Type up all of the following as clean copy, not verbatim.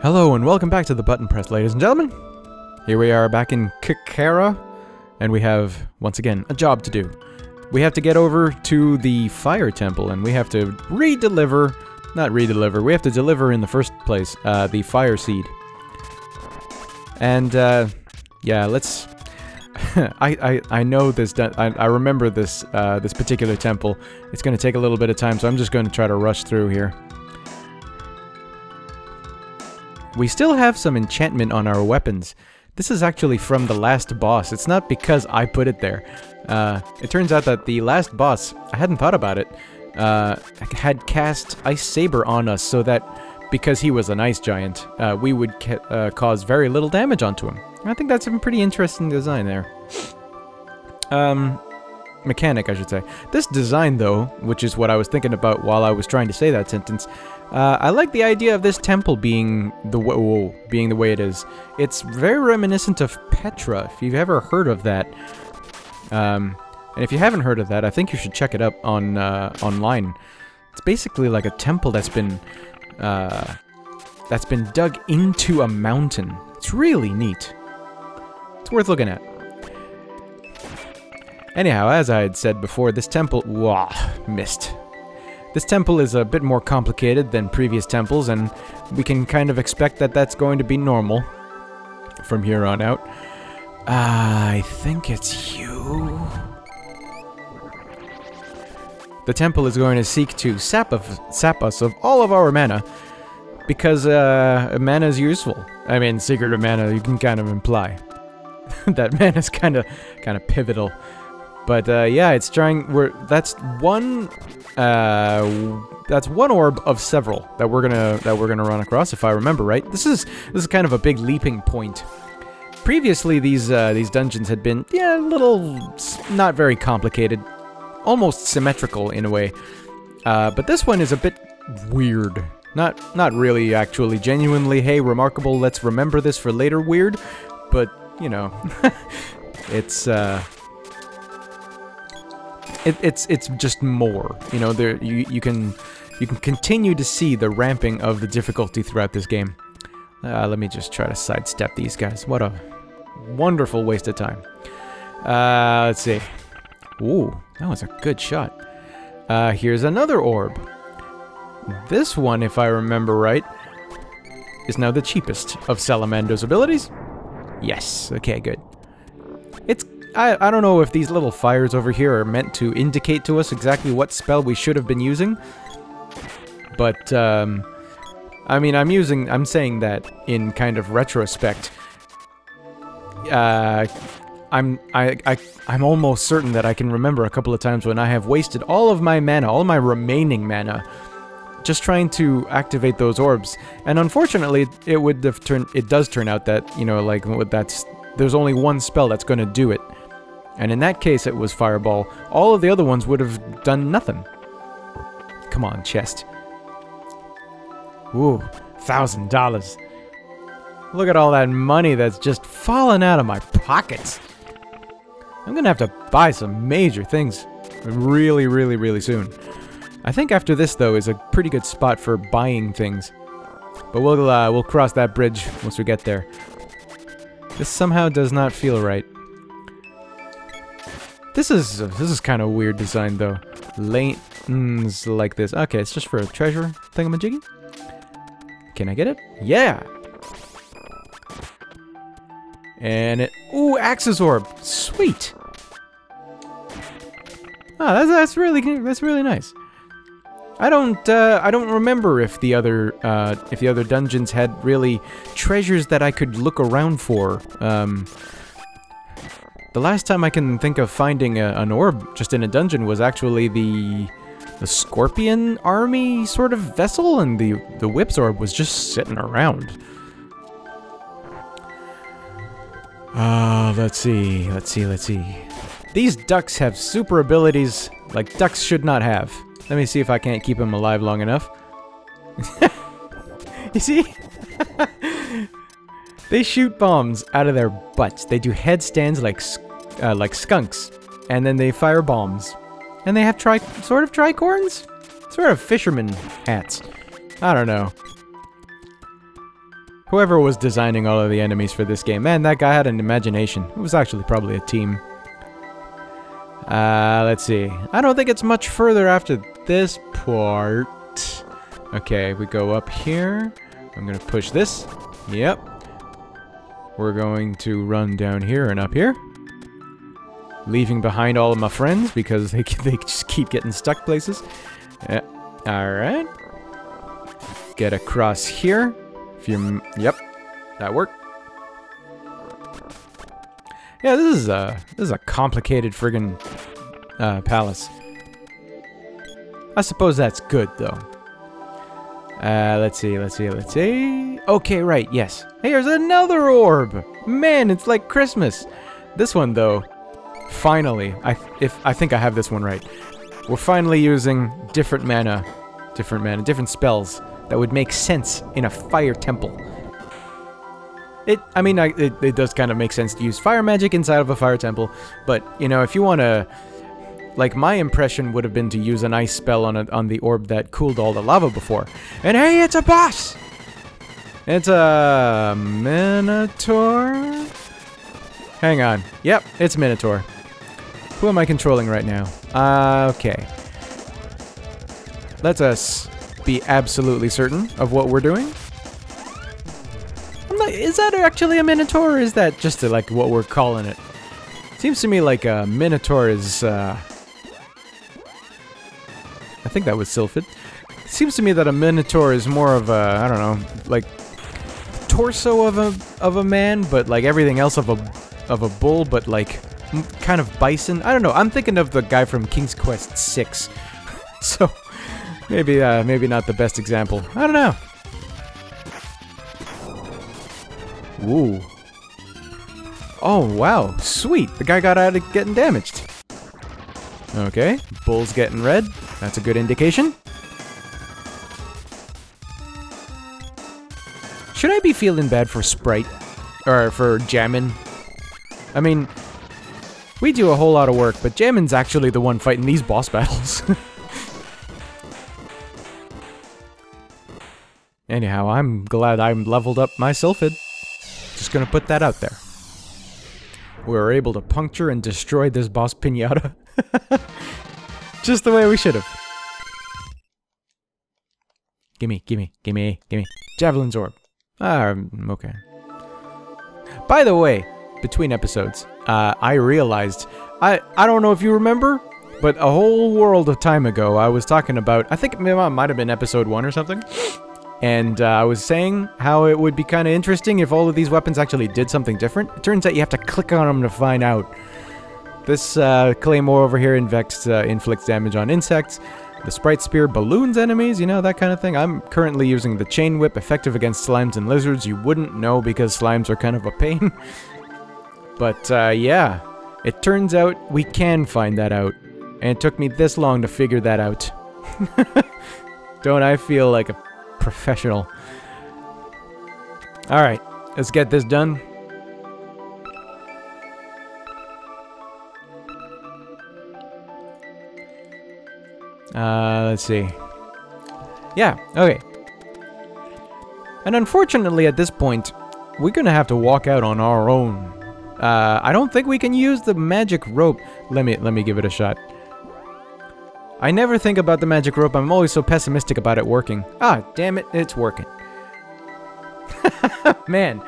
Hello and welcome back to the Button Press, ladies and gentlemen. Here we are back in Kikara, and we have, once again, a job to do. We have to get over to the Fire Temple, and we have to we have to deliver in the first place, the Fire Seed. And, yeah, let's... I know this, I remember this, this particular temple. It's going to take a little bit of time, so I'm just going to try to rush through here. We still have some enchantment on our weapons. This is actually from the last boss. It's not because I put it there. It turns out that the last boss, I hadn't thought about it, had cast Ice Saber on us so that, because he was an ice giant, we would cause very little damage onto him. I think that's a pretty interesting design there. Mechanic, I should say. This design, though, which is what I was thinking about while I was trying to say that sentence, I like the idea of this temple being the way it is. It's very reminiscent of Petra, if you've ever heard of that. And if you haven't heard of that, I think you should check it up on online. It's basically like a temple that's been dug into a mountain. It's really neat. It's worth looking at. Anyhow, as I had said before, this temple... missed. This temple is a bit more complicated than previous temples, and we can kind of expect that that's going to be normal from here on out. I think it's you. The temple is going to seek to sap us of all of our mana, because mana is useful. I mean, secret of mana, you can kind of imply that mana is kind of pivotal. But yeah, it's trying. That's one orb of several that we're gonna run across, if I remember right. This is kind of a big leaping point. Previously, these dungeons had been a little not very complicated, almost symmetrical in a way. But this one is a bit weird. Not really actually genuinely. Hey, remarkable. Let's remember this for later. Weird, but you know, it's. It's just more, you know. You can continue to see the ramping of the difficulty throughout this game. Let me just try to sidestep these guys. What a wonderful waste of time. Let's see. Ooh, that was a good shot. Here's another orb. This one, if I remember right, is now the cheapest of Salamander's abilities. Yes. Okay, good. I don't know if these little fires over here are meant to indicate to us exactly what spell we should have been using. But, I mean, I'm saying that in kind of retrospect. I'm almost certain that I can remember a couple of times when I have wasted all of my mana, all my remaining mana, just trying to activate those orbs. And unfortunately, it does turn out that, you know, like, there's only one spell that's going to do it. And in that case, it was Fireball. All of the other ones would have done nothing. Come on, chest. Ooh, $1,000. Look at all that money that's just fallen out of my pockets. I'm gonna have to buy some major things really, really, really soon. I think after this, though, is a pretty good spot for buying things. But we'll cross that bridge once we get there. This somehow does not feel right. This is kind of weird design, though. Lanes like this. Okay, it's just for a treasure thingamajiggy. Can I get it? Yeah! And it... Ooh, Axis Orb! Sweet! Ah, that's really nice. I don't remember if the other dungeons had really treasures that I could look around for. The last time I can think of finding an orb just in a dungeon was actually the Scorpion army sort of vessel, and the Whips orb was just sitting around. Let's see. These ducks have super abilities like ducks should not have. Let me see if I can't keep him alive long enough. You see? They shoot bombs out of their butts. They do headstands like skunks, and then they fire bombs. And they have sort of tricorns? Sort of fisherman hats. I don't know. Whoever was designing all of the enemies for this game, man, that guy had an imagination. It was actually probably a team. Let's see. I don't think it's much further after this part. Okay, we go up here. I'm gonna push this. Yep. We're going to run down here and up here. Leaving behind all of my friends because they just keep getting stuck places. Yeah. Alright. Get across here. If you... Yep. That worked. Yeah, this is a complicated friggin' palace. I suppose that's good, though. Let's see. Okay, right, yes. Here's another orb! Man, it's like Christmas! This one, though, finally, I think I have this one right. We're finally using different spells that would make sense in a fire temple. It does kind of make sense to use fire magic inside of a fire temple, but, you know, if you want to... Like, my impression would have been to use an ice spell on the orb that cooled all the lava before. And hey, it's a boss! It's a... Minotaur? Hang on. Yep, it's Minotaur. Who am I controlling right now? Okay. Let us be absolutely certain of what we're doing. Is that actually a Minotaur, or is that just like what we're calling it? Seems to me like a Minotaur is, I think that was Sylphid. Seems to me that a Minotaur is more of a, I don't know, like torso of a man, but like everything else of a bull, but like kind of bison. I don't know. I'm thinking of the guy from King's Quest 6. So maybe not the best example. I don't know. Ooh. Oh, wow. Sweet. The guy got out of getting damaged. Okay. Bull's getting red. That's a good indication. Should I be feeling bad for Sprite? Or for Jammin? I mean, we do a whole lot of work, but Jammin's actually the one fighting these boss battles. Anyhow, I'm glad I'm leveled up my Sylphid. Just gonna put that out there. We were able to puncture and destroy this boss pinata. Just the way we should have. Gimme. Javelin's orb. Okay. By the way, between episodes, I realized, I don't know if you remember, but a whole world of time ago, I was talking about, I think it might have been episode 1 or something. And I was saying how it would be kind of interesting if all of these weapons actually did something different. It turns out you have to click on them to find out. This claymore over here inflicts damage on insects. The Sprite Spear balloons enemies, you know, that kind of thing. I'm currently using the Chain Whip, effective against slimes and lizards. You wouldn't know because slimes are kind of a pain. But yeah, it turns out we can find that out. And it took me this long to figure that out. Don't I feel like a professional? Alright, let's get this done. Let's see. Yeah, okay. And unfortunately at this point, we're gonna have to walk out on our own. I don't think we can use the magic rope. Let me give it a shot. I never think about the magic rope. I'm always so pessimistic about it working. Ah, damn it, it's working. Man.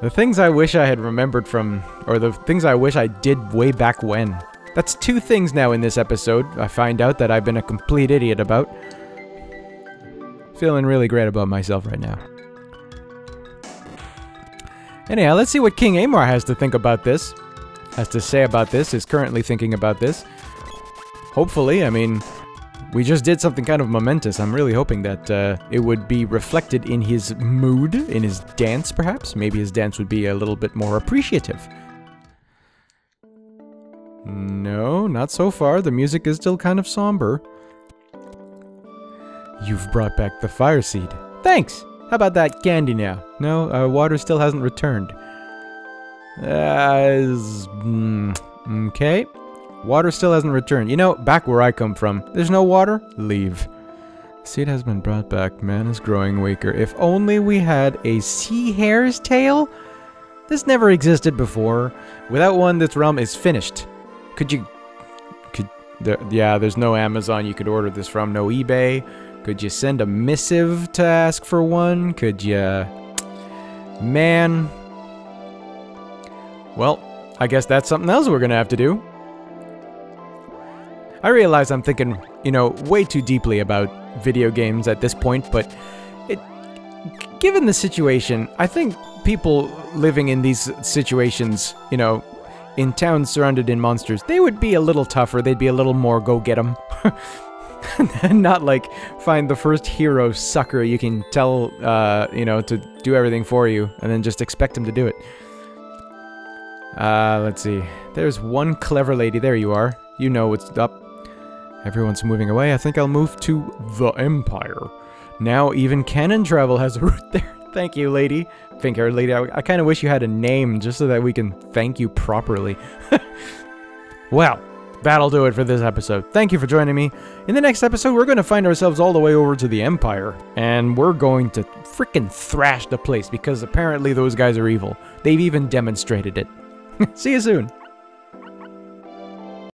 The things I wish I had remembered from, or the things I wish I did way back when. That's 2 things now in this episode I find out that I've been a complete idiot about. Feeling really great about myself right now. Anyhow, let's see what King Amar has to think about this. Has to say about this, is currently thinking about this. Hopefully, I mean, we just did something kind of momentous. I'm really hoping that it would be reflected in his mood, in his dance, perhaps. Maybe his dance would be a little bit more appreciative. No, not so far. The music is still kind of somber. You've brought back the fire seed. Thanks! How about that candy now? No, water still hasn't returned. Okay. Water still hasn't returned. You know, back where I come from, there's no water, leave. Seed has been brought back. Man is growing weaker. If only we had a sea hare's tail? This never existed before. Without one, this realm is finished. Yeah, there's no Amazon you could order this from. No eBay. Could you send a missive to ask for one? Could you... Man. Well, I guess that's something else we're gonna have to do. I realize I'm thinking, you know, way too deeply about video games at this point, but given the situation, I think people living in these situations, you know, in towns surrounded in monsters, they would be a little tougher. They'd be a little more go get 'em. And not like find the first hero sucker you can tell, you know, to do everything for you and then just expect him to do it. Let's see. There's one clever lady. There you are. You know what's up. Everyone's moving away. I think I'll move to the Empire. Now even cannon travel has a route there. Thank you, lady. Pink-haired lady. I kind of wish you had a name just so that we can thank you properly. Well, that'll do it for this episode. Thank you for joining me. In the next episode, we're going to find ourselves all the way over to the Empire. And we're going to frickin' thrash the place because apparently those guys are evil. They've even demonstrated it. See you soon.